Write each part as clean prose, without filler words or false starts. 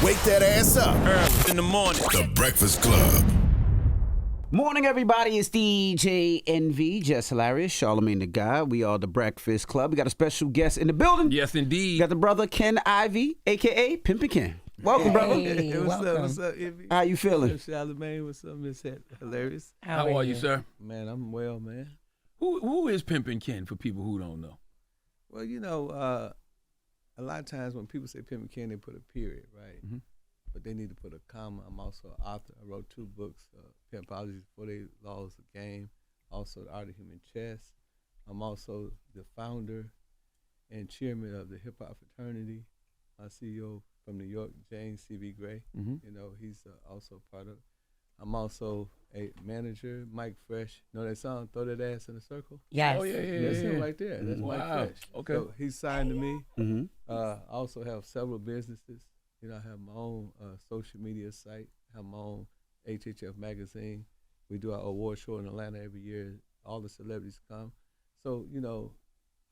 Wake that ass up. Early in the morning. The Breakfast Club. Morning, everybody. It's DJ NV, Jess Hilarious, Charlamagne the Guy. We are the Breakfast Club. We got a special guest in the building. Yes, indeed. We got the brother Ken Ivy, a.k.a. Pimpin Ken. Welcome, brother. Hey, what's up, Envy? How you feeling? Charlamagne, what's up, Miss Hilarious? How are you, sir? Man, I'm well, man. Who is Pimpin Ken for people who don't know? Well, you know, a lot of times when people say Pimpin Ken, they put a period, right? Mm-hmm. But they need to put a comma. I'm also an author. I wrote 2 books, Pimpology, 48 Laws of the Game, also The Art of Human Chess. I'm also the founder and chairman of the Hip Hop Fraternity. My CEO from New York, James C.B. Gray. Mm-hmm. You know, he's also part of it. I'm also a manager, Mykfresh. Know that song, Throw That Ass in a Circle? Yes. Oh, yeah. That's him right there. That's Wow. Mykfresh. Okay. So he's signed to me. Mm-hmm. I also have several businesses. You know, I have my own social media site. I have my own HHF magazine. We do our award show in Atlanta every year. All the celebrities come. So, you know,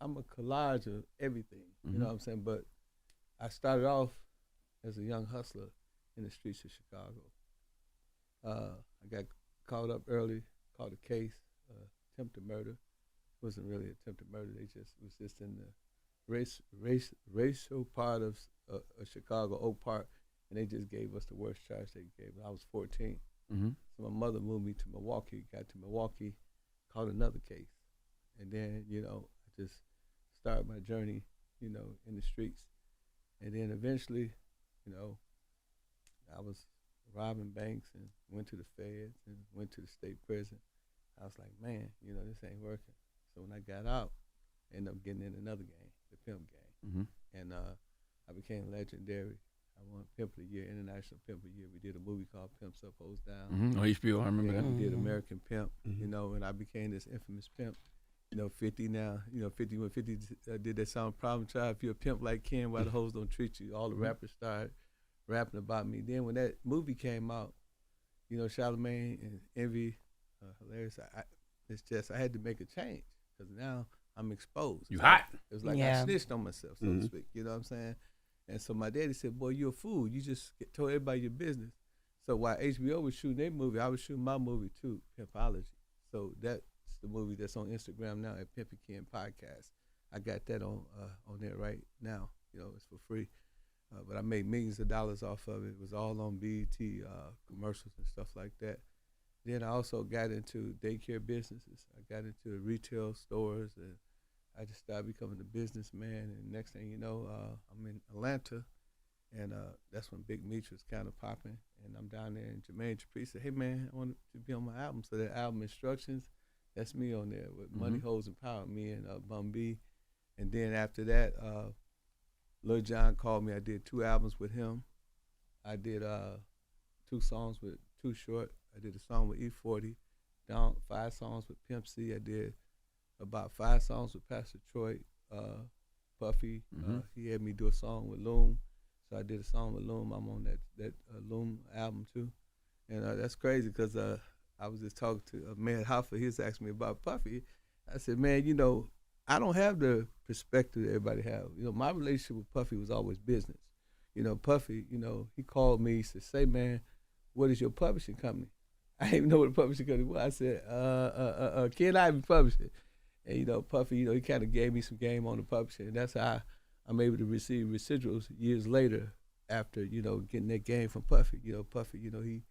I'm a collage of everything. Mm-hmm. You know what I'm saying? But I started off as a young hustler in the streets of Chicago. I got caught up early, caught a case, attempted murder. It wasn't really attempted murder. It was just in the racial part of Chicago, Oak Park, and they just gave us the worst charge they gave. I was 14. Mm-hmm. So my mother moved me to Milwaukee, got to Milwaukee, caught another case. And then, you know, I just started my journey, you know, in the streets. And then eventually, you know, I was robbing banks and went to the feds and went to the state prison. I was like, man, you know, this ain't working. So when I got out, I ended up getting in another gang, the pimp gang. Mm-hmm. And I became legendary. I won Pimp of the Year, International Pimp of the Year. We did a movie called Pimps Up, Hoes Down. Mm-hmm. Oh, HBO, I remember that. We did American Pimp, Mm-hmm. you know, and I became this infamous pimp. You know, 50 now, you know, 50 when 50 did that song Problem Child, if you're a pimp like Ken, why the hoes don't treat you? All the rappers started rapping about me. Then when that movie came out, you know, Charlamagne and Envy, Hilarious, it's just, I had to make a change because now I'm exposed. You hot. It was like I snitched on myself, so to speak, you know what I'm saying? And so my daddy said, boy, you're a fool. You just told everybody your business. So while HBO was shooting their movie, I was shooting my movie too, Pimpology. So that's the movie that's on Instagram now at Pimpin Ken Podcast. I got that on there right now. You know, it's for free. But I made millions of dollars off of it. It was all on BET commercials and stuff like that. Then I also got into daycare businesses. I got into retail stores, and I just started becoming a businessman. And next thing you know, I'm in Atlanta, and that's when Big Meech was kind of popping. And I'm down there, and Jermaine Dupri said, hey, man, I want to be on my album. So that album Instructions, that's me on there with Money, Hoes, and Power, me and Bun B. And then after that, Lil Jon called me. I did 2 albums with him. I did 2 songs with Too Short. I did a song with E40, down 5 songs with Pimp C. I did about 5 songs with Pastor Troy, Puffy. He had me do a song with Loom. So I did a song with Loom. I'm on that Loom album too. And that's crazy because I was just talking to Matt Hoffa. He was asking me about Puffy. I said, man, you know, I don't have the perspective that everybody have. You know, my relationship with Puffy was always business. You know, Puffy, you know, he called me, he said, say, man, what is your publishing company? I didn't even know what a publishing company was. I said, Ken Ivy Publishing. And, you know, Puffy, you know, he kind of gave me some game on the publishing. And that's how I'm able to receive residuals years later after, you know, getting that game from Puffy. You know, Puffy, you know, he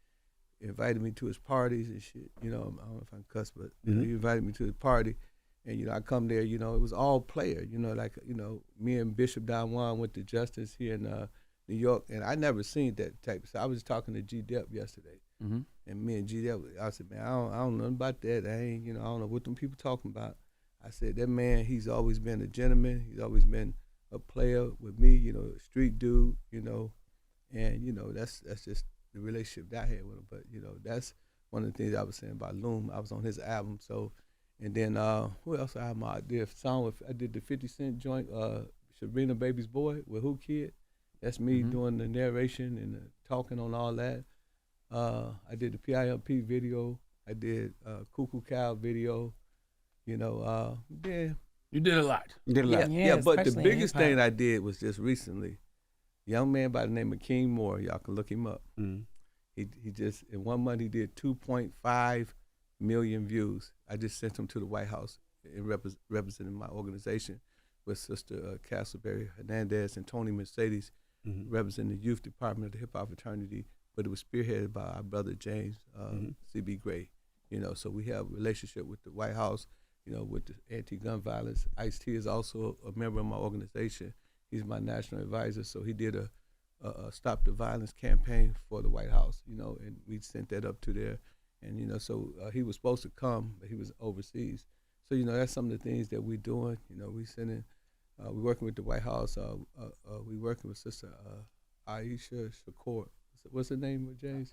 invited me to his parties and shit. You know, I don't know if I can cuss, but you know, he invited me to his party. And, you know, I come there, you know, it was all player. You know, like, you know, me and Bishop Don Juan went to Justice here in New York. And I never seen that type of stuff. I was talking to G. Dep yesterday. Mm-hmm. And me and G. Dep, I said, man, I don't know nothing about that. I ain't, you know, I don't know what them people talking about. I said, that man, he's always been a gentleman. He's always been a player with me, you know, a street dude, you know. And, you know, that's just the relationship that I had with him. But, you know, that's one of the things I was saying about Loom. I was on his album. So, and then who else I did a song with, I did the 50 Cent joint, Sabrina Baby's Boy with Who Kid. That's me doing the narration and the talking on all that. I did the PIMP video. I did Cuckoo Cow video. You know, then You did a lot. You did a lot. yeah. But the especially biggest in hip-hop. thing I did was just recently. young man by the name of King Moore. Y'all can look him up. He just, in 1 month, he did 2.5 million views. I just sent him to the White House and representing my organization with Sister Castleberry Hernandez and Tony Mercedes, representing the youth department of the hip hop fraternity, but it was spearheaded by our brother James C.B. Gray. You know, so we have a relationship with the White House, you know, with the anti-gun violence. Ice-T is also a member of my organization. He's my national advisor, so he did a Stop the Violence campaign for the White House, you know, and we sent that up to there. And, you know, so he was supposed to come, but he was overseas. So, you know, that's some of the things that we're doing. You know, we're working with the White House. We're working with Sister Aisha Shakur. What's her name, James?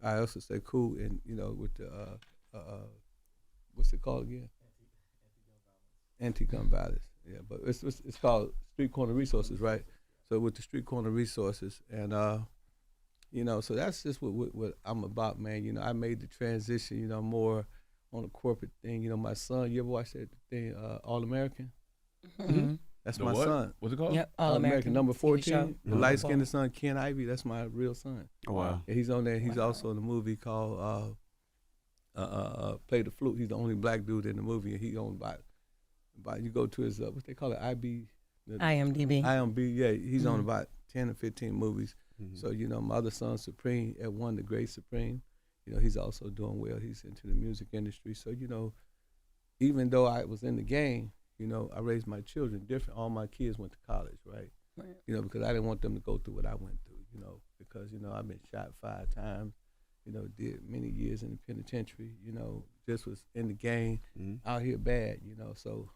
I also say cool, and, you know, with the, what's it called again? Anti-gun violence. Yeah, but it's called Street Corner Resources, right? So with the Street Corner Resources, and you know, so that's just what I'm about, man. You know, I made the transition, you know, more on a corporate thing. You know, my son, you ever watch that thing, All American? That's my son. What's it called? Yep, All American. Number 14, the light-skinned son, Ken Ivey. That's my real son. Oh, wow. Yeah, he's on there. He's also in a movie called Play the Flute. He's the only black dude in the movie, and he owned about you go to his what they call it, IMDb. Yeah, he's on about 10 or 15 movies. So, you know, my other son, Supreme, at one, the great Supreme, you know, he's also doing well. He's into the music industry. So, you know, even though I was in the game, you know, I raised my children different. All my kids went to college, right? You know, because I didn't want them to go through what I went through, you know, because, you know, I've been shot 5 times, you know, did many years in the penitentiary, you know, just was in the game, out here bad, you know, so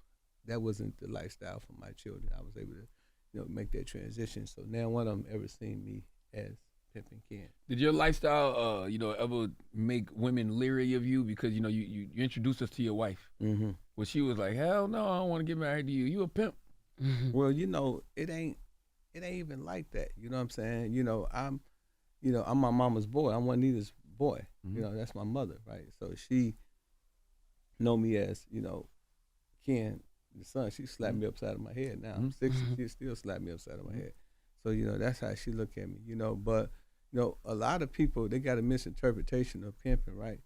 that wasn't the lifestyle for my children. I was able to, you know, make that transition. So now one of them ever seen me as Pimpin' Ken. Did your lifestyle, you know, ever make women leery of you? Because, you know, you introduced us to your wife. Well, she was like, hell no, I don't want to get married to you. You a pimp. Well, you know, it ain't even like that. You know what I'm saying? You know, I'm my mama's boy. I'm Juanita's boy. You know, that's my mother, right? So she know me as, you know, Ken, the son. She slapped me upside of my head now. I'm 60, she still slapped me upside of my head. So, you know, that's how she look at me, you know. But, you know, a lot of people, they got a misinterpretation of pimping, right?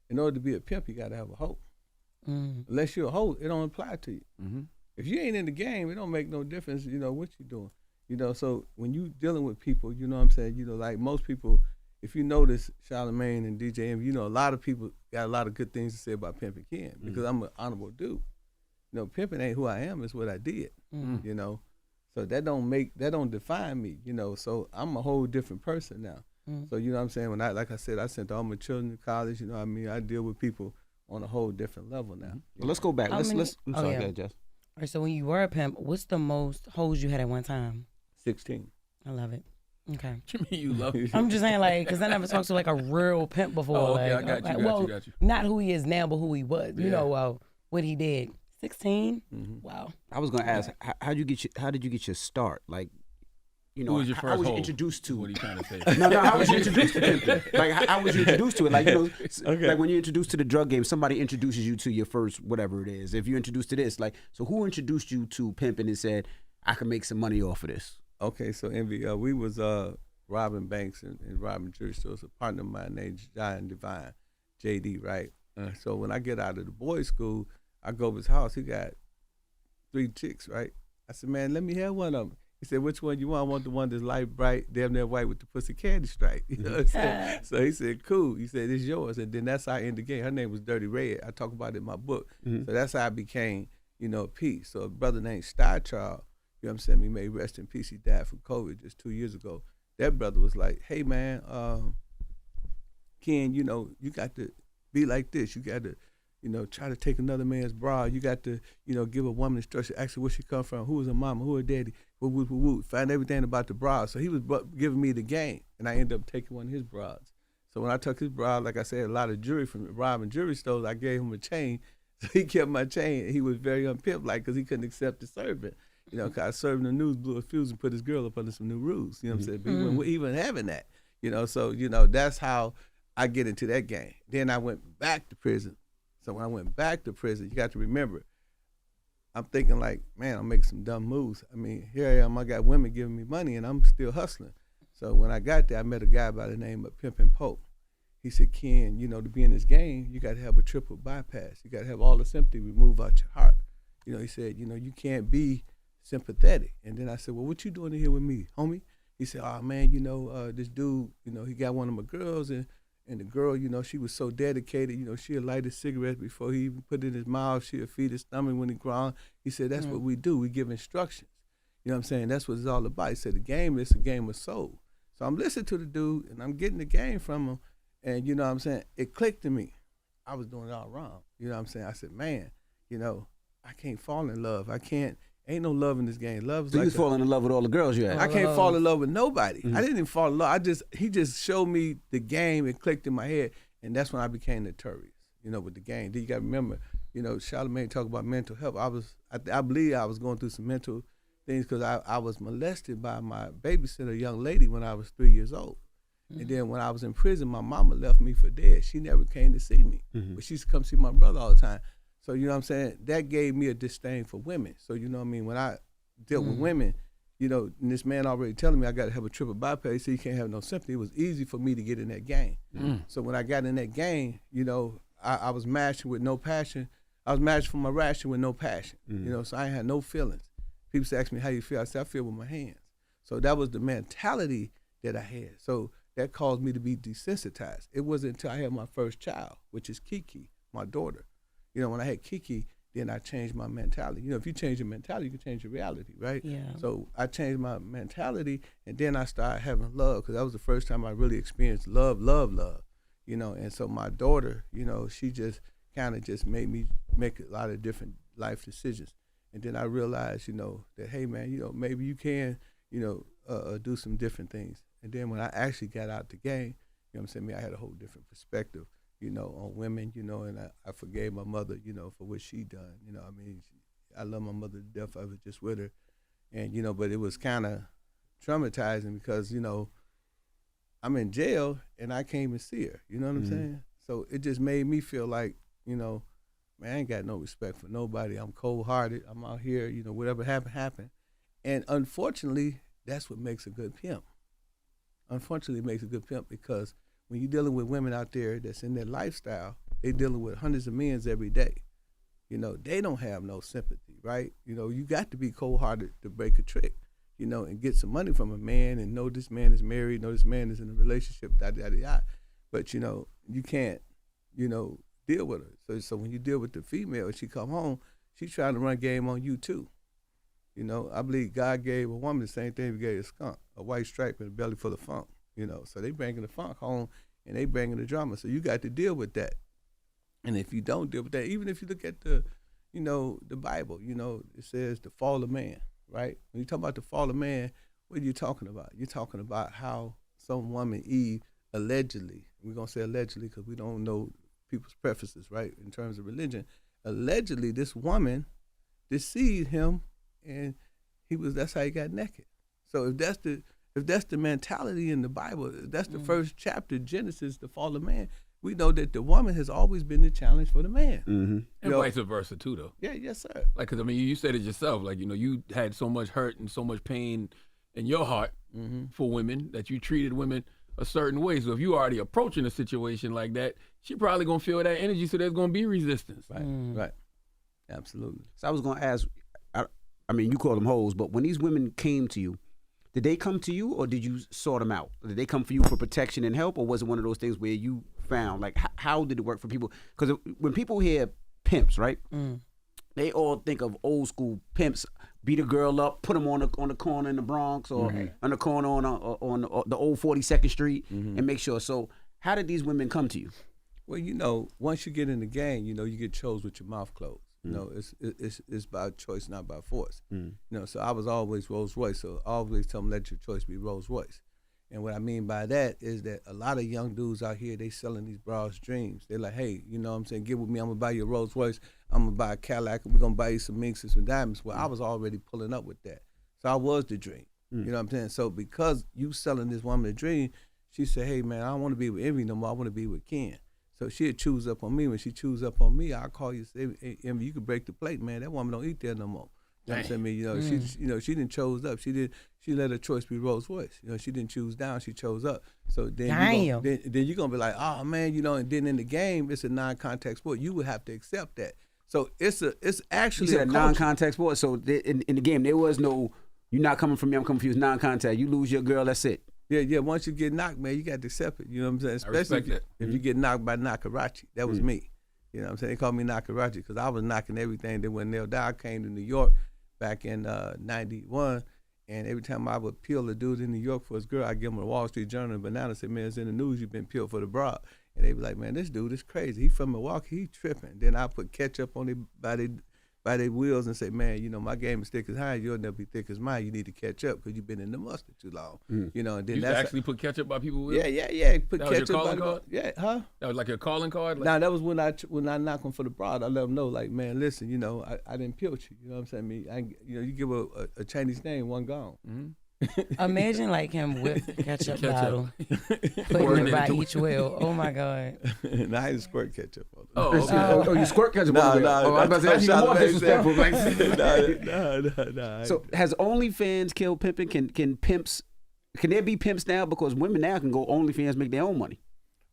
In order to be a pimp, you got to have a hoe. Unless you're a hoe, it don't apply to you. If you ain't in the game, it don't make no difference, you know, what you doing. You know, so when you dealing with people, you know what I'm saying, you know, like most people, if you notice Charlamagne and DJ Envy, you know, a lot of people got a lot of good things to say about Pimpin' Ken because I'm an honorable dude. You know, pimping ain't who I am, it's what I did, you know. So that don't define me, you know. So I'm a whole different person now. So, you know what I'm saying? When like I said, I sent all my children to college, you know what I mean? I deal with people on a whole different level now. Well, let's go back. I'm sorry, go ahead, Jess. All right, so when you were a pimp, what's the most hoes you had at one time? 16. I love it. Okay. What you mean you love it? I'm just saying, like, because I never talked to, like, a real pimp before. Oh, okay, like, I got you. Not who he is now, but who he was. Yeah. You know, what he did. 16? Wow. I was gonna ask, how did you get your start? Like, you know, Who was your first how was you hoe? introduced to? What are you trying to say? No, how was you introduced to pimping? Like, how was you introduced to it? Like, you know, like when you're introduced to the drug game, somebody introduces you to your first whatever it is. If you're introduced to this, like, so who introduced you to pimping and said, I can make some money off of this? Okay, so Envy, we was robbing banks and robbing jewelry stores. A partner of mine named John Divine, JD, right? So when I get out of the boys' school, I go to his house. He got 3 chicks, right? I said, man, let me have one of them. He said, which one you want? I want the one that's light, bright, damn near white with the pussy candy stripe. You know what I'm saying? So he said, cool. He said, it's yours. And then that's how I ended the game. Her name was Dirty Red. I talk about it in my book. So that's how I became, you know, Peace. So a brother named Star Child, you know what I'm saying? He may rest in peace. He died from COVID just 2 years ago. That brother was like, hey, man, Ken, you know, you got to be like this. You got to, you know, try to take another man's bra. You got to, you know, give a woman instruction, ask her where she come from, who is her mama, who her daddy, find everything about the bra. So he was giving me the game, and I ended up taking one of his bras. So when I took his bra, like I said, a lot of jewelry from robbing jewelry stores, I gave him a chain. So he kept my chain. He was very unpimp-like because he couldn't accept the servant. You know, because I served in the news, blew a fuse, and put his girl up under some new rules. You know what I'm saying? But he wasn't even having that. You know, so, you know, that's how I get into that game. Then I went back to prison. So when I went back to prison, you got to remember, I'm thinking like, man, I'm making some dumb moves. I mean, here I am. I got women giving me money, and I'm still hustling. So when I got there, I met a guy by the name of Pimpin Pope. He said, Ken, you know, to be in this game, you got to have a triple bypass. You got to have all the sympathy removed out your heart. You know, he said, you know, you can't be sympathetic. And then I said, well, what you doing in here with me, homie? He said, oh, man, you know, this dude, you know, he got one of my girls, and the girl, you know, she was so dedicated. You know, she'll light a cigarette before he even put it in his mouth. She'll feed his stomach when he ground. He said, that's what we do. We give instructions. You know what I'm saying? That's what it's all about. He said, the game is a game of soul. So I'm listening to the dude, and I'm getting the game from him. And, you know what I'm saying? It clicked to me. I was doing it all wrong. You know what I'm saying? I said, man, you know, I can't fall in love. I can't. Ain't no love in this game. Love is So like you was falling in love with all the girls you had. I can't fall in love with nobody. I didn't even fall in love. He just showed me the game. It clicked in my head, and that's when I became notorious. You know, with the game. Then you got to remember, you know, Charlamagne talk about mental health. I believe I was going through some mental things because I was molested by my babysitter, a young lady, when I was 3 years old. And then when I was in prison, my mama left me for dead. She never came to see me, but she used to come see my brother all the time. So, you know what I'm saying? That gave me a disdain for women. So, you know what I mean? When I dealt with women, you know, and this man already telling me I got to have a triple bypass, he said you can't have no sympathy. It was easy for me to get in that game. So when I got in that game, you know, I was mashing with no passion. I was mashing for my ration with no passion, you know, so I ain't had no feelings. People say, ask me how you feel. I said, I feel with my hands. So that was the mentality that I had. So that caused me to be desensitized. It wasn't until I had my first child, which is Kiki, my daughter. You know, when I had Kiki, then I changed my mentality. You know, if you change your mentality, you can change your reality, right? Yeah. So I changed my mentality, and then I started having love, because that was the first time I really experienced love, you know. And so my daughter, you know, she just kind of just made me make a lot of different life decisions. And then I realized, you know, that, hey, man, you know, maybe you can, you know, do some different things. And then when I actually got out the game, you know what I'm saying, I had a whole different perspective, you know, on women, you know, and I forgave my mother, you know, for what she done. You know, I mean, I love my mother to death. I was just with her. And, you know, but it was kind of traumatizing because, you know, I'm in jail and I can't even see her. You know what I'm saying? So it just made me feel like, you know, man, I ain't got no respect for nobody. I'm cold-hearted. I'm out here, you know, whatever happened. And unfortunately, that's what makes a good pimp. Unfortunately, it makes a good pimp because when you're dealing with women out there that's in their lifestyle, they dealing with hundreds of men every day. You know, they don't have no sympathy, right? You know, you got to be cold-hearted to break a trick, you know, and get some money from a man and know this man is married, know this man is in a relationship, But, you know, you can't, you know, deal with her. So when you deal with the female and she come home, she's trying to run game on you too. You know, I believe God gave a woman the same thing he gave a skunk, a white stripe and a belly full of funk, you know. So they bringing the funk home and they bringing the drama. So you got to deal with that. And if you don't deal with that, even if you look at the, you know, the Bible, you know, it says the fall of man, right? When you talk about the fall of man, what are you talking about? You're talking about how some woman, Eve, allegedly, we're going to say allegedly because we don't know people's preferences, right, in terms of religion. Allegedly, this woman deceived him, and that's how he got naked. So if that's the mentality in the Bible, if that's the first chapter, Genesis, the fall of man, we know that the woman has always been the challenge for the man. And vice versa too, though. Yeah, yes, sir. Like, cause I mean, you said it yourself. Like, you know, you had so much hurt and so much pain in your heart for women that you treated women a certain way. So if you already approaching a situation like that, she probably gonna feel that energy. So there's gonna be resistance. Right. Absolutely. So I was going to ask, I mean, you call them hoes, but when these women came to you, did they come to you or did you sort them out? Did they come for you for protection and help, or was it one of those things where you found, like, how did it work for people? Because when people hear pimps, right, they all think of old school pimps, beat a girl up, put them on the corner in the Bronx or on the corner on the old 42nd Street and make sure. So how did these women come to you? Well, you know, once you get in the game, you know, you get chose with your mouth closed. You know, it's by choice, not by force. You know, so I was always Rolls Royce. So I always tell them, let your choice be Rolls Royce. And what I mean by that is that a lot of young dudes out here, they selling these bras dreams. They're like, hey, you know what I'm saying, get with me, I'm gonna buy you a Rolls Royce, I'm gonna buy a Cadillac, we're gonna buy you some minks and some diamonds. Well, I was already pulling up with that. So I was the dream. You know what I'm saying? So because you selling this woman a dream, she said, hey man, I don't wanna be with Envy no more, I wanna be with Ken. So she'd choose up on me. When she choose up on me, I'll call you and say, hey, Emmy, you could break the plate, man. That woman don't eat there no more. You know what I'm saying? She didn't chose up. She let her choice be Rolls Royce. She didn't choose down. She chose up. So then you're gonna be like, oh man, and then in the game, it's a non-contact sport. You would have to accept that. So it's actually a non-contact sport. So in the game, there was no, you're not coming from me, I'm coming from you. It's non-contact. You lose your girl, that's it. Yeah. Once you get knocked, man, you got to accept it. You know what I'm saying? Especially if you get knocked by Nakarachi. That was me. You know what I'm saying? They called me Nakarachi because I was knocking everything that went nailed down. I came to New York back in 91, and every time I would peel a dude in New York for his girl, I'd give him a Wall Street Journal and banana and say, man, it's in the news, you've been peeled for the broad. And they be like, man, this dude is crazy. He from Milwaukee, he tripping. Then I put ketchup on by their wheels and say, man, my game is thick as high. You'll never be thick as mine. You need to catch up because you've been in the mustard too long. And then you actually put ketchup by people's wheels? Yeah. Put that ketchup was your calling card? Yeah, huh? That was like your calling card? Nah, that was when I knock them for the broad. I let them know, like, man, listen, I didn't peel you. You know what I'm saying? You give a Chinese name, one gone. Mm-hmm. Imagine like him with the ketchup bottle, putting it by each wheel. Oh my God! No, I didn't squirt ketchup on it. Oh, you squirt ketchup on it? No, I'm about to say even more disrespectful. No. So has OnlyFans killed pimping? Can there be pimps now? Because women now can go OnlyFans, make their own money.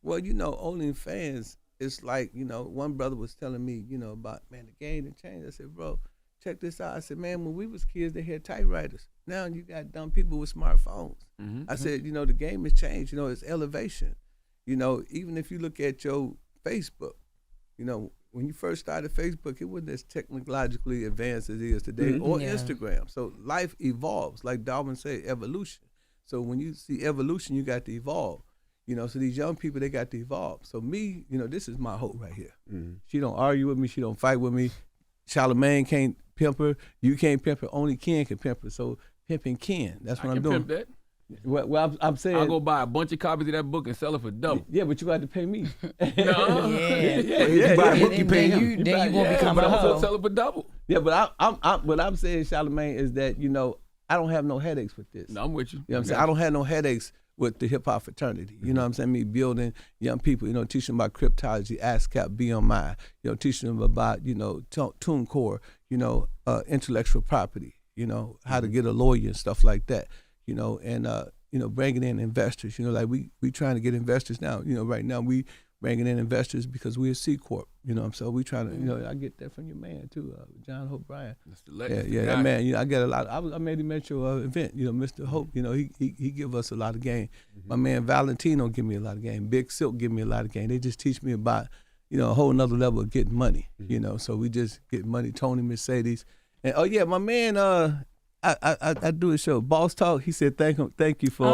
Well, OnlyFans, it's like, one brother was telling me, about, man, the game done changed. I said, bro, check this out. I said, man, when we was kids, they had typewriters. Now you got dumb people with smartphones. Mm-hmm. I said, the game has changed. It's elevation. Even if you look at your Facebook, when you first started Facebook, it wasn't as technologically advanced as it is today, or Instagram. So life evolves. Like Darwin said, evolution. So when you see evolution, you got to evolve. So these young people, they got to evolve. So me, this is my hope right here. Mm-hmm. She don't argue with me. She don't fight with me. Charlamagne can't pimp her. You can't pimp her. Only Ken can pimp her. So pimping Ken. That's what I'm doing. Pimp that. Well, I'm saying I'll go buy a bunch of copies of that book and sell it for double. Yeah, but you got to pay me. No. You buy a book, you pay him. Then you won't become but a I'm hoe. gonna sell it for double. Yeah, but what I'm saying, Charlamagne, is that I don't have no headaches with this. No, I'm with you. You know what I'm saying? I don't have no headaches with the hip hop fraternity. You know what I'm saying? Me building young people, teaching them about cryptology, ASCAP, BMI, teaching them about, TuneCore, intellectual property, how to get a lawyer and stuff like that, and bringing in investors, like we trying to get investors now. Right now we bringing in investors because we're a C Corp, so we trying to, I get that from your man too, John Hope Bryan. Yeah, that man, I get a lot. I made him at your event, Mr. Hope, he give us a lot of game. My man Valentino give me a lot of game. Big Silk give me a lot of game. They just teach me about, a whole nother level of getting money, so we just get money. Tony Mercedes, and my man, I do a show, Boss Talk. He said thank you for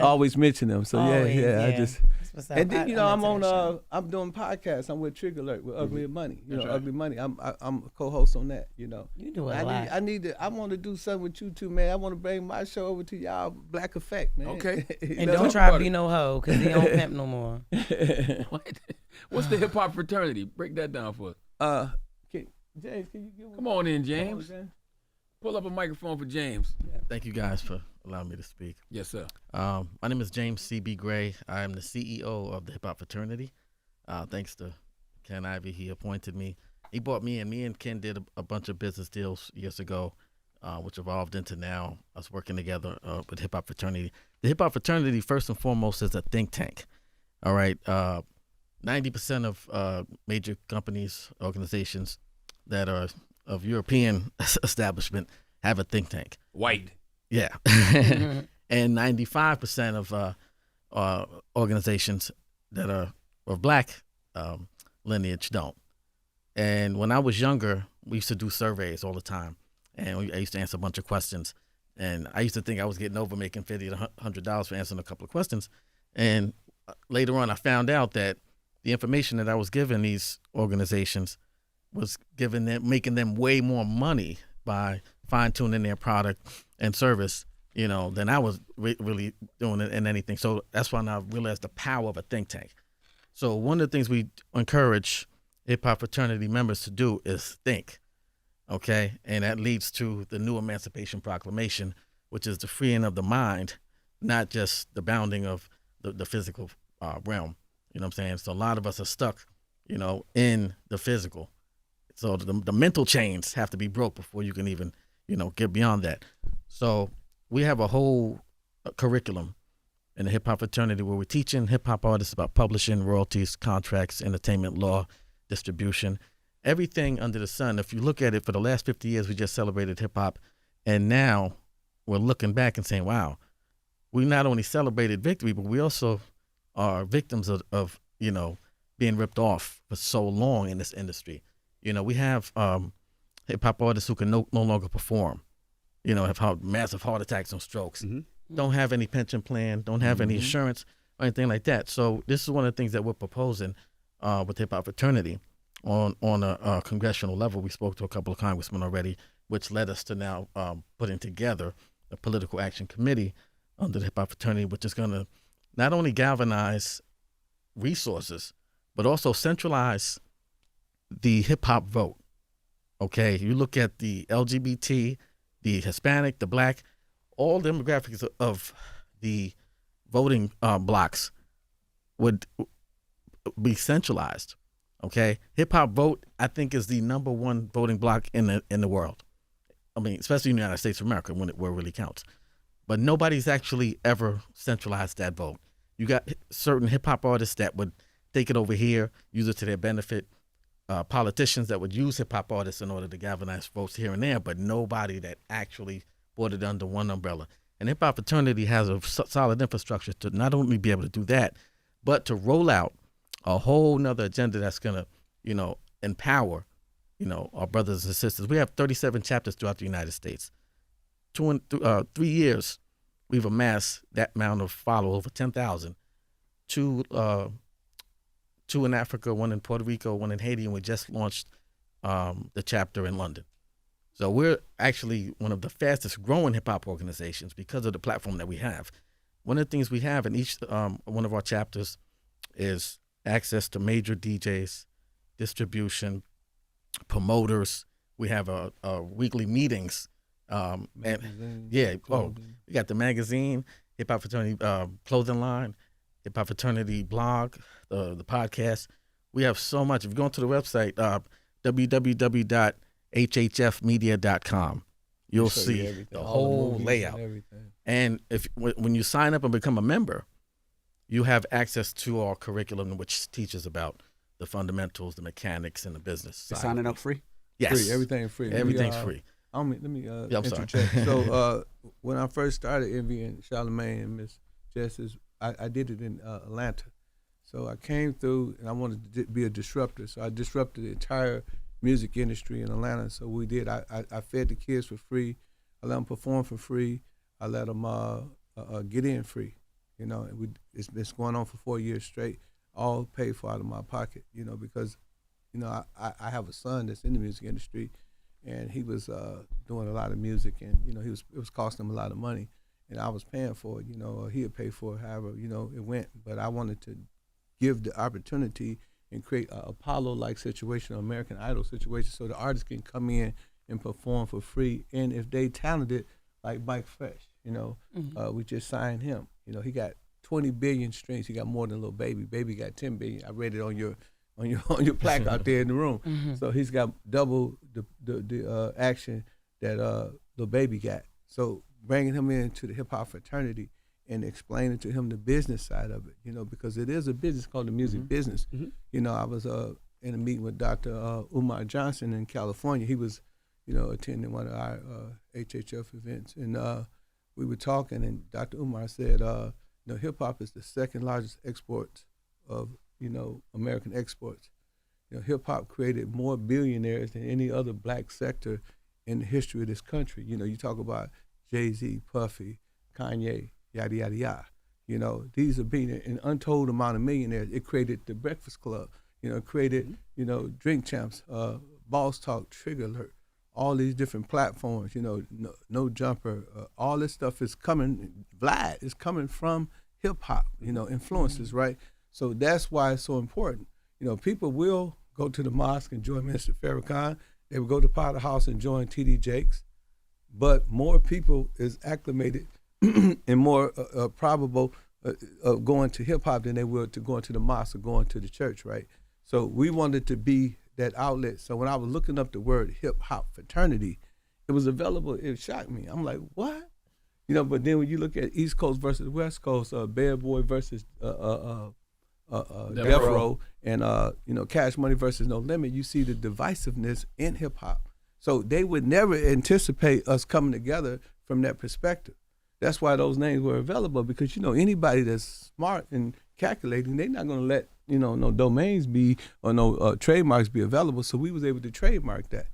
always mentioning him. So I just. And then I'm doing podcasts. I'm with Trigger Alert with Ugly Money. Ugly Money. I'm a co-host on that. You do a lot. I want to do something with you too, man. I want to bring my show over to y'all, Black Effect, man. Okay. And don't try to be no hoe, because he don't pimp no more. What's the hip hop fraternity? Break that down for us. James, can you give me? Come on in, James. Pull up a microphone for James. Thank you guys for allowing me to speak. Yes, sir. My name is James C.B. Gray. I am the CEO of the Hip Hop Fraternity. Thanks to Ken Ivey, he appointed me. He brought me in. Me and Ken did a bunch of business deals years ago, which evolved into now us working together with Hip Hop Fraternity. The Hip Hop Fraternity, first and foremost, is a think tank. All right. 90% of major companies, organizations that are of European establishment have a think tank. White. Yeah. And 95% of organizations that are of black lineage don't. And when I was younger, we used to do surveys all the time. And I used to answer a bunch of questions. And I used to think I was getting over making $50 to $100 for answering a couple of questions. And later on, I found out that the information that I was giving these organizations was making them way more money by fine-tuning their product and service, than I was really doing it in anything. So that's when I realized the power of a think tank. So one of the things we encourage hip-hop fraternity members to do is think, okay? And that leads to the new Emancipation Proclamation, which is the freeing of the mind, not just the bounding of the physical realm. You know what I'm saying? So a lot of us are stuck, in the physical. So the mental chains have to be broke before you can even, get beyond that. So we have a whole curriculum in the hip hop fraternity where we're teaching hip hop artists about publishing, royalties, contracts, entertainment law, distribution, everything under the sun. If you look at it, for the last 50 years, we just celebrated hip hop, and now we're looking back and saying, wow, we not only celebrated victory, but we also are victims of being ripped off for so long in this industry. We have hip hop artists who can no longer perform, have massive heart attacks and strokes, don't have any pension plan, don't have any insurance or anything like that. So this is one of the things that we're proposing with hip hop fraternity on a congressional level. We spoke to a couple of congressmen already, which led us to now putting together a political action committee under the hip hop fraternity, which is going to not only galvanize resources, but also centralize the hip hop vote. Okay, you look at the LGBT, the Hispanic, the Black, all demographics of the voting blocks would be centralized. Okay, hip hop vote, I think, is the number one voting block in the world. I mean, especially in the United States of America, where it really counts. But nobody's actually ever centralized that vote. You got certain hip hop artists that would take it over here, use it to their benefit. Politicians that would use hip hop artists in order to galvanize votes here and there, but nobody that actually brought it under one umbrella. And hip hop fraternity has a solid infrastructure to not only be able to do that, but to roll out a whole nother agenda that's gonna, empower, our brothers and sisters. We have 37 chapters throughout the United States. 3 years, we've amassed that amount of followers, over 10,000. Two in Africa, one in Puerto Rico, one in Haiti, and we just launched the chapter in London. So we're actually one of the fastest growing hip hop organizations because of the platform that we have. One of the things we have in each one of our chapters is access to major DJs, distribution, promoters. We have weekly meetings. We got the magazine, Hip Hop Fraternity clothing line, Hip Hop Fraternity blog, the podcast. We have so much. If you go onto the website, www.hhfmedia.com, you'll see the whole layout. And when you sign up and become a member, you have access to our curriculum, which teaches about the fundamentals, the mechanics, and the business. Is signing up free? Yes. Free, everything free. Everything's free. Let me interject. Sorry. So when I first started envying Charlamagne and Miss Jess, I did it in Atlanta. So I came through and I wanted to be a disruptor. So I disrupted the entire music industry in Atlanta. So we did. I fed the kids for free. I let them perform for free. I let them get in free. It's been going on for 4 years straight, all paid for out of my pocket, because, I have a son that's in the music industry, and he was doing a lot of music, and, it was costing him a lot of money, and I was paying for it, or he would pay for it, however, it went. But I wanted to give the opportunity and create an Apollo-like situation, an American Idol situation, so the artists can come in and perform for free, and if they talented, like Mykfresh, we just signed him. He got 20 billion streams. He got more than Lil Baby. Baby got 10 billion. I read it on your plaque out there in the room. Mm-hmm. So he's got double the action that Lil Baby got. So bringing him into the hip hop fraternity and explaining to him the business side of it, because it is a business called the music business. Mm-hmm. I was in a meeting with Dr. Umar Johnson in California. He was, attending one of our HHF events, and we were talking, and Dr. Umar said, hip hop is the second largest export of, American exports. Hip hop created more billionaires than any other black sector in the history of this country. You talk about Jay-Z, Puffy, Kanye, yada, yada, yada. These are being an untold amount of millionaires. It created the Breakfast Club, it created, Drink Champs, Boss Talk, Trigger Alert, all these different platforms, no Jumper, all this stuff is coming, Vlad is coming from hip hop, influences, right? So that's why it's so important. People will go to the mosque and join Minister Farrakhan. They will go to Potter House and join T.D. Jakes. But more people is acclimated and more probable of going to hip hop than they were to going to the mosque or going to the church, right? So we wanted to be that outlet. So when I was looking up the word hip hop fraternity, it was available. It shocked me. I'm like, what? You know, but then when you look at East Coast versus West Coast, Bad Boy versus Death Row, and you know, Cash Money versus No Limit, you see the divisiveness in hip hop. So they would never anticipate us coming together from that perspective. That's why those names were available, because, you know, anybody that's smart and calculating, they're not going to let, you know, no domains be or no trademarks be available. So we was able to trademark that.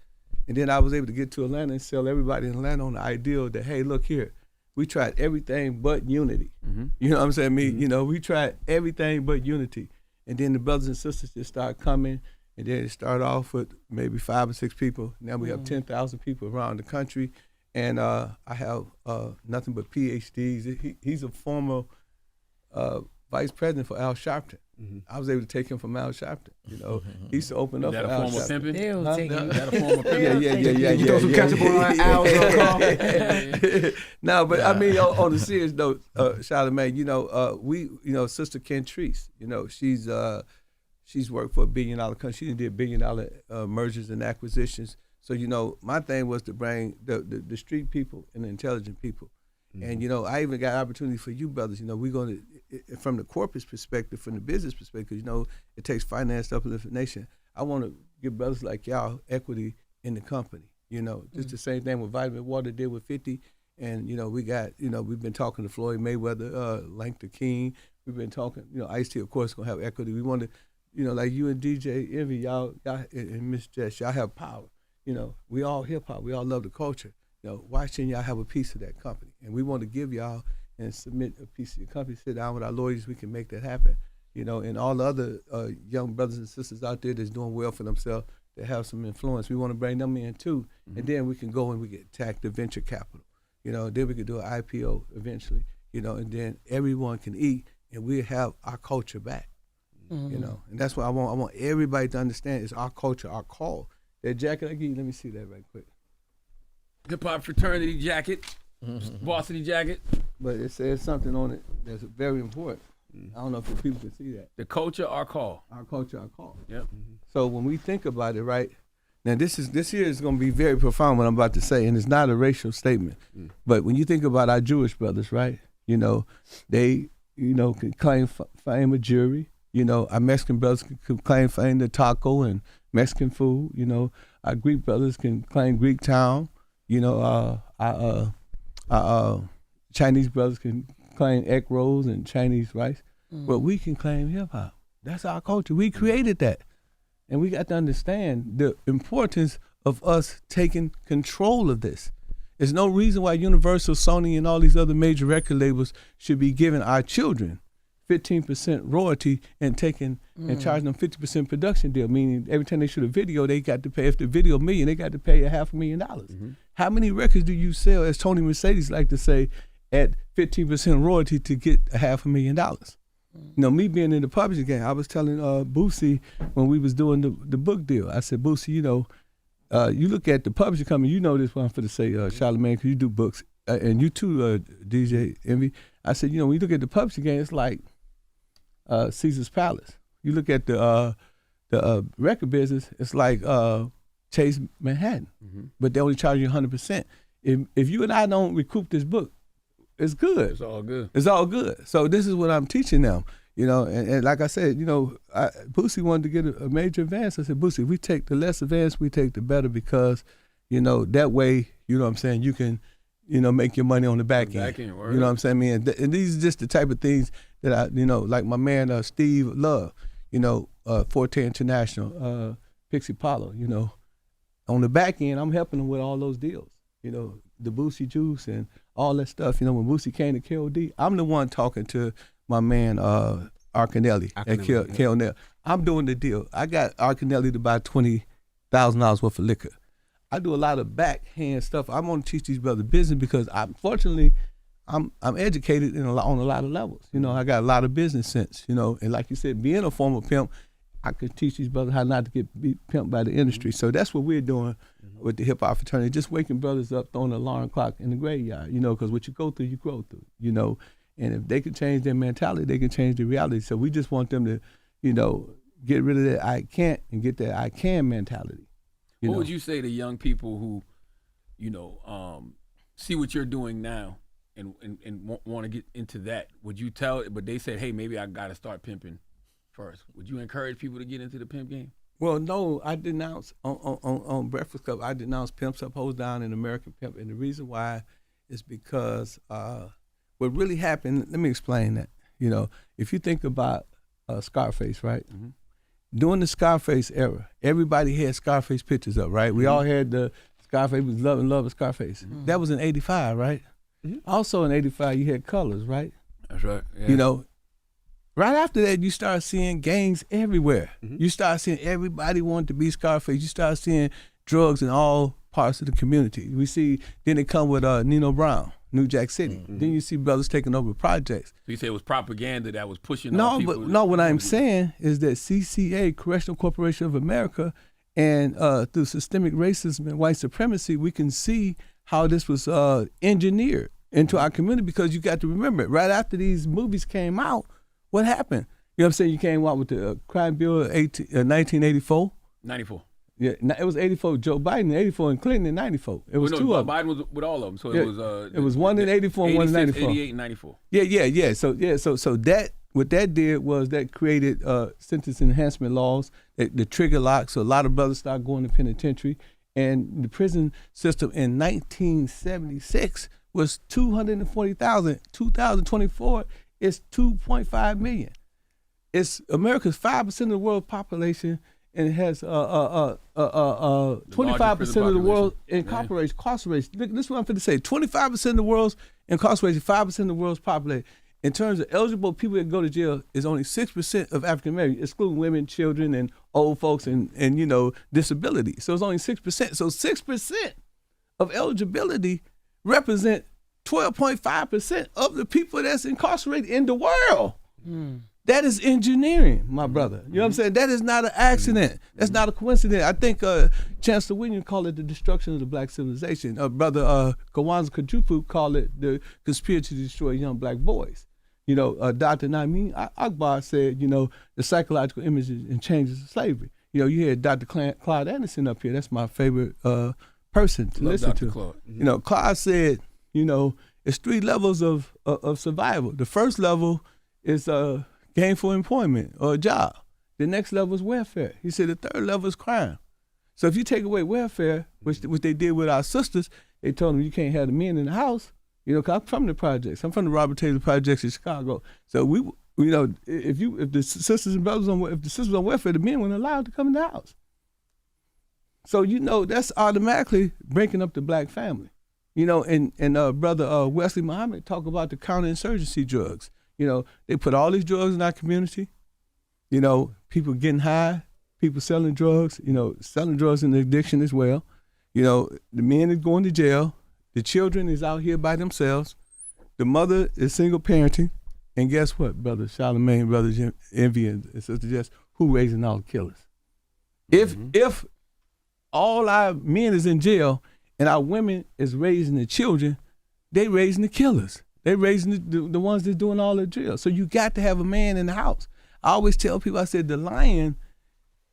And then I was able to get to Atlanta and sell everybody in Atlanta on the ideal that, hey, look here, we tried everything but unity. You know what I'm saying? You know, we tried everything but unity. And then the brothers and sisters just started coming, and then it started off with maybe 5 or 6 people. Now we have 10,000 people around the country. And I have nothing but PhDs. He's a former vice president for Al Sharpton. I was able to take him from Al Sharpton. You know, he used to open up for Al Sharpton. That a former Pimpin? Yeah. You throw some ketchup on Al's car. No, but I mean, on the serious note, Charlamagne, you know, Sister Kentrice, you know, she's worked for $1 billion company. She did $1 billion mergers and acquisitions. So, you know, my thing was to bring the street people and the intelligent people. And, you know, I even got opportunity for you brothers. You know, we're going to, from the corporate perspective, from the business perspective, you know, it takes finance to uplift the nation. I want to give brothers like y'all equity in the company. You know, just the same thing with Vitamin Water did with 50. And, you know, we got, you know, we've been talking to Floyd Mayweather, Langston King. We've been talking, you know, Ice-T, of course, going to have equity. We want to, you know, like you and DJ Envy, y'all and Miss Jess, y'all have power. You know, we all hip-hop. We all love the culture. You know, why shouldn't y'all have a piece of that company? And we want to give y'all and submit a piece of your company. Sit down with our lawyers. We can make that happen. You know, and all the other young brothers and sisters out there that's doing well for themselves, that have some influence, we want to bring them in too. And then we can go and we get attack the venture capital. You know, then we can do an IPO eventually. You know, and then everyone can eat, and we have our culture back. You know, and that's what I want. I want everybody to understand is our culture, our call. That jacket I give you, let me see that right quick. Hip hop fraternity jacket, varsity jacket. But it says something on it that's very important. I don't know if the people can see that. The culture, our call. Our culture, our call. Yep. So when we think about it, right, now this here is going to be very profound what I'm about to say, and it's not a racial statement. But when you think about our Jewish brothers, right, you know, they, you know, can claim fame of jewelry. You know, our Mexican brothers can claim fame of taco and Mexican food. You know, our Greek brothers can claim Greek town. You know, our Chinese brothers can claim egg rolls and Chinese rice. But we can claim hip hop. That's our culture. We created that. And we got to understand the importance of us taking control of this. There's no reason why Universal, Sony, and all these other major record labels should be giving our children 15% royalty and taking and charging them 50% production deal, meaning every time they shoot a video, they got to pay, if the video $1 million, they got to pay $500,000. How many records do you sell, as Tony Mercedes like to say, at 15% royalty to get $500,000? You know, me being in the publishing game, I was telling Boosie when we was doing the book deal, I said, Boosie, you know, you look at the publishing company, you know this one for to say, Charlamagne, because you do books, and you too, DJ Envy. I said, you know, when you look at the publishing game, it's like Caesar's Palace. You look at the record business, it's like Chase Manhattan, but they only charge you 100%. If you and I don't recoup this book, it's good. It's all good. It's all good. So this is what I'm teaching them, you know, and like I said, you know, Boosie wanted to get a major advance. I said, Boosie, if we take the less advance, we take the better, because, you know, that way, you know what I'm saying, you can, you know, make your money on the back end. You know what I'm saying, man? And these are just the type of things that I, you know, like my man Steve Love, you know, Forte International, Pixie Paulo, you know, on the back end, I'm helping them with all those deals, you know, the Boosie Juice and all that stuff. You know, when Boosie came to KOD, I'm the one talking to my man Arcanelli at KOD. I'm doing the deal. I got Arcanelli to buy $20,000 worth of liquor. I do a lot of backhand stuff. I want to teach these brothers business because unfortunately, I'm educated on a lot of levels. You know, I got a lot of business sense, you know, and like you said, being a former pimp, I could teach these brothers how not to get beat pimped by the industry. So that's what we're doing with the hip hop fraternity, just waking brothers up, throwing an alarm clock in the graveyard, you know, because what you go through, you grow through, you know. And if they can change their mentality, they can change their reality. So we just want them to, get rid of that I can't and get that I can mentality. What would you say to young people who, see what you're doing now and want to get into that? Would you tell, but they said, hey, maybe I got to start pimping first. Would you encourage people to get into the pimp game? Well, no, I denounce on Breakfast Club, I denounce pimps up, hoes down, and American Pimp. And the reason why is because what really happened, let me explain that. If you think about Scarface, right? Mm-hmm. During the Scarface era, everybody had Scarface pictures up, right? We all had the Scarface, was love of Scarface. Mm-hmm. That was in 85, right? Mm-hmm. Also in 85, you had Colors, right? That's right. Yeah. Right after that, you start seeing gangs everywhere. Mm-hmm. You start seeing everybody wanting to be Scarface. You start seeing drugs in all parts of the community. Then it come with Nino Brown, New Jack City. Mm-hmm. Then you see brothers taking over projects. So you say it was propaganda that was pushing people? No, what I'm saying is that CCA, Correctional Corporation of America, and through systemic racism and white supremacy, we can see how this was engineered into our community, because you got to remember, right after these movies came out, what happened? You know what I'm saying? You came out with the crime bill of 1984. 94. Yeah, it was 84. Joe Biden in 84 and Clinton in 94. It was two of them. Biden was with all of them. So it was one in 84 and one in 94. 88 and 94. Yeah. So that what that did was that created sentence enhancement laws, the trigger lock. So a lot of brothers started going to penitentiary, and the prison system in 1976 was 240,000. 2024 is 2.5 million. It's America's 5% of the world's population, and it has 25% of the world incarceration. Look, this is what I'm going to say. 25% of the world's incarceration, 5% of the world's population. In terms of eligible people that go to jail, is only 6% of African Americans, excluding women, children, and old folks, and disability. So it's only 6%. So 6% of eligibility represent 12.5% of the people that's incarcerated in the world. Mm. That is engineering, my brother. You know what I'm saying? That is not an accident. That's not a coincidence. I think Chancellor Williams called it the destruction of the black civilization. Brother Kawanza Kajupu called it the conspiracy to destroy young black boys. Dr. Naeem Akbar said, the psychological images and changes of slavery. You had Dr. Claude Anderson up here. That's my favorite person to listen Dr. to. Claude. Mm-hmm. Claude said, it's 3 levels of survival. The first level is gainful employment or a job. The next level is welfare. He said the third level is crime. So if you take away welfare, which they did with our sisters, they told them you can't have the men in the house. Cause I'm from the projects. I'm from the Robert Taylor projects in Chicago. So if the sisters and brothers if the sisters on welfare, the men weren't allowed to come in the house. So that's automatically breaking up the black family. And Brother Wesley Muhammad talk about the counterinsurgency drugs. They put all these drugs in our community. People getting high, people selling drugs, selling drugs in addiction as well. The men is going to jail. The children is out here by themselves. The mother is single parenting. And guess what, Brother Charlamagne, Brother Envy, and Sister Jess, who raising all the killers? If all our men is in jail and our women is raising the children, they raising the killers. They raising the ones that's doing all the drill. So you got to have a man in the house. I always tell people, I said, the lion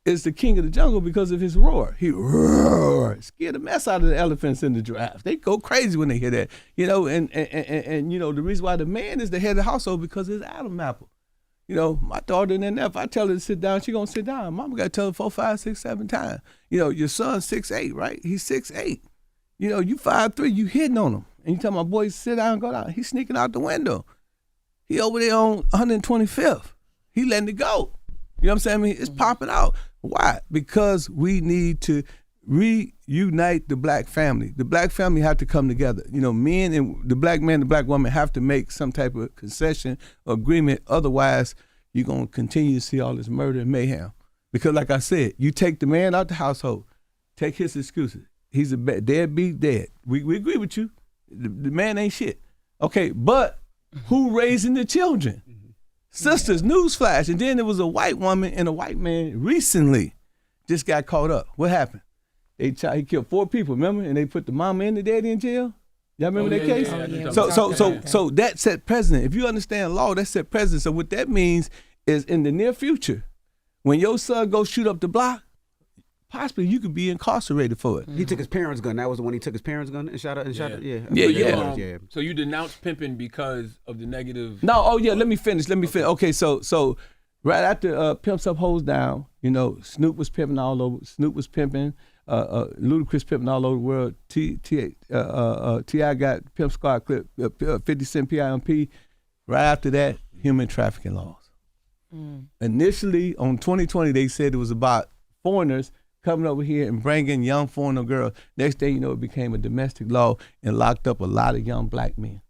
is the king of the jungle because of his roar. He roars, scare the mess out of the elephants in the giraffe. They go crazy when they hear that. And the reason why the man is the head of the household because it's Adam apple. My daughter in there, if I tell her to sit down, she gonna sit down. Mama gotta tell her 4, 5, 6, 7 times. Your son's 6'8", right? He's 6'8". You 5'3", you hitting on him. And you tell my boy, sit down and go down. He's sneaking out the window. He over there on 125th. He letting it go. You know what I'm saying? It's popping out. Why? Because we need to reunite the black family. The black family have to come together. Men and the black man, the black woman have to make some type of concession or agreement. Otherwise, you're going to continue to see all this murder and mayhem. Because like I said, you take the man out the household, take his excuses. He's a deadbeat dad. We agree with you. The man ain't shit. Okay, but who raising the children? Sisters, newsflash. And then there was a white woman and a white man recently just got caught up. What happened? He killed 4 people, remember? And they put the mama and the daddy in jail. Y'all remember that case? So that set precedent. If you understand law, that set precedent. So what that means is in the near future, when your son goes shoot up the block, possibly you could be incarcerated for it. He took his parents' gun. That was the one he took his parents' gun and shot it. Yeah. So you denounced pimping because of the negative. No, let me finish. Okay, so right after Pimps Up, Hoes Down, Snoop was pimping all over. Snoop was pimping. Ludacris pimping all over the world. T.I. got Pimp Squad clip. 50 Cent PIMP. Right after that, human trafficking laws. Initially, on 2020, they said it was about foreigners coming over here and bringing young foreigner girls. Next thing you know, it became a domestic law and locked up a lot of young black men.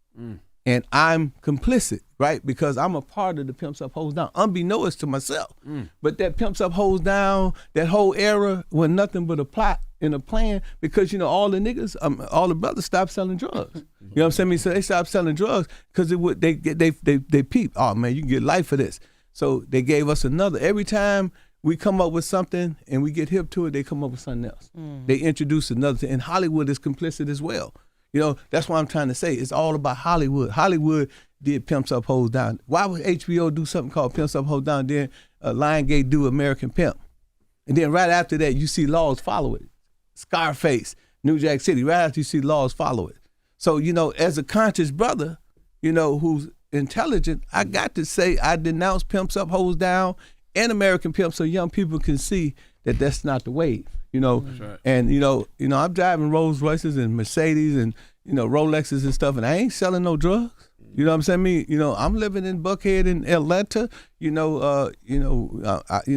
And I'm complicit, right? Because I'm a part of the Pimps Up, Hoes Down, unbeknownst to myself. But that Pimps Up, Hoes Down, that whole era was nothing but a plot and a plan because, all the niggas, all the brothers stopped selling drugs. You know what I'm saying? So they stopped selling drugs because they peep. Oh, man, you can get life for this. So they gave us another. Every time we come up with something and we get hip to it, they come up with something else. They introduce another thing. And Hollywood is complicit as well. That's what I'm trying to say. It's all about Hollywood. Hollywood did Pimps Up, Hoes Down. Why would HBO do something called Pimps Up, Hoes Down, then Lionsgate do American Pimp? And then right after that, you see Laws follow it. Scarface, New Jack City. Right after you see Laws follow it. So, as a conscious brother, who's intelligent, I got to say I denounce Pimps Up, Hoes Down and American Pimp so young people can see that that's not the wave. Right. And I'm driving Rolls Royces and Mercedes and Rolexes and stuff, and I ain't selling no drugs. You know what I'm saying? I'm living in Buckhead in Atlanta.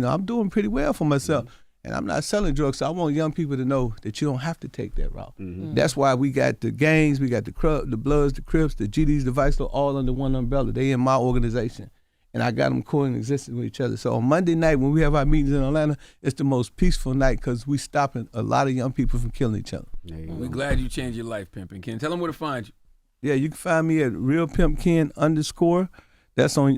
I'm doing pretty well for myself, and I'm not selling drugs. So I want young people to know that you don't have to take that route. That's why we got the gangs, we got the Bloods, the Crips, the GDs, the Vice Lords, all under one umbrella. They in my organization. And I got them coexisting with each other. So on Monday night when we have our meetings in Atlanta, it's the most peaceful night because we stopping a lot of young people from killing each other. We're glad you changed your life, Pimpin' Ken. Tell them where to find you. Yeah, you can find me at realpimpken_. That's on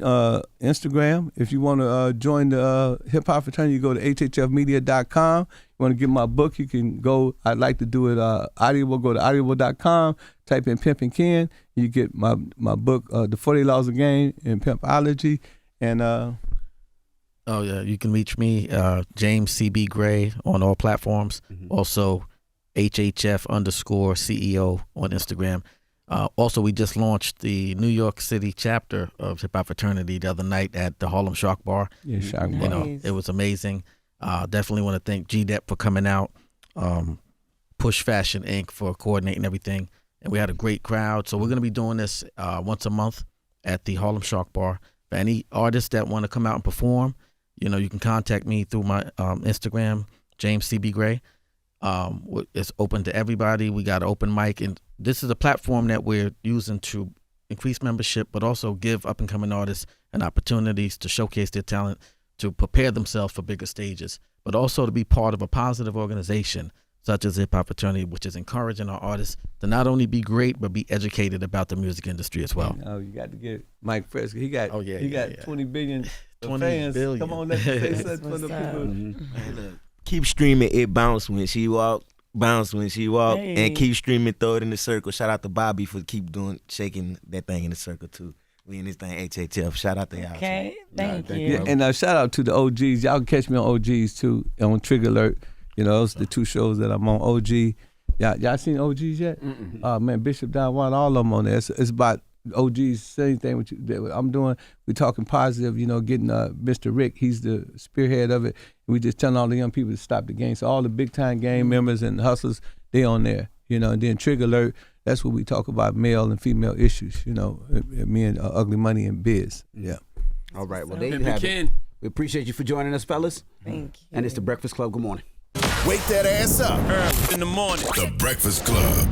Instagram. If you want to join the hip hop fraternity, you go to hhfmedia.com. You want to get my book, you can go. I'd like to do it audible. Go to audible.com. Type in Pimpin' Ken. You get my book, The 40 Laws of Game in Pimpology, and you can reach me, James CB Gray, on all platforms. Also, HHF_CEO on Instagram. Also, we just launched the New York City chapter of Hip Hop Fraternity the other night at the Harlem Shark Bar. Yeah, Shark Bar. You know, it was amazing. Definitely want to thank GDEP for coming out, Push Fashion Inc. for coordinating everything. And we had a great crowd. So we're going to be doing this once a month at the Harlem Shark Bar. For any artists that want to come out and perform, you know, you can contact me through my Instagram, James CB Gray. It's open to everybody. We got an open mic, and this is a platform that we're using to increase membership, but also give up-and-coming artists an opportunities to showcase their talent, to prepare themselves for bigger stages, but also to be part of a positive organization such as Hip Hop Fraternity, which is encouraging our artists to not only be great, but be educated about the music industry as well. Oh, you got to get Mykfresh. He got 20 billion 20 fans. billion. Come on, let's say something for the people. Keep streaming It Bounce When She Walk, Bounce When She Walk, and keep streaming Throw It in the Circle. Shout out to Bobby for shaking that thing in the circle too. We in this thing HHF. Shout out to y'all. Okay, thank you. Yeah, and shout out to the OGs. Y'all can catch me on OGs too, on Trigger Alert. You know, those are the two shows that I'm on. OG. Y'all seen OGs yet? Oh man, Bishop Don Juan, all of them on there. It's about OGs, same thing with you, that I'm doing. We're talking positive, you know, getting Mr. Rick, he's the spearhead of it. We just telling all the young people to stop the game. So all the big time game members and hustlers, they on there, you know. And then Trigger Alert, that's what we talk about, male and female issues, you know, me and Ugly Money and Biz. Yeah. All right, well, there you have it. We appreciate you for joining us, fellas. Thank you. And it's The Breakfast Club. Good morning. Wake that ass up. In the morning. The Breakfast Club.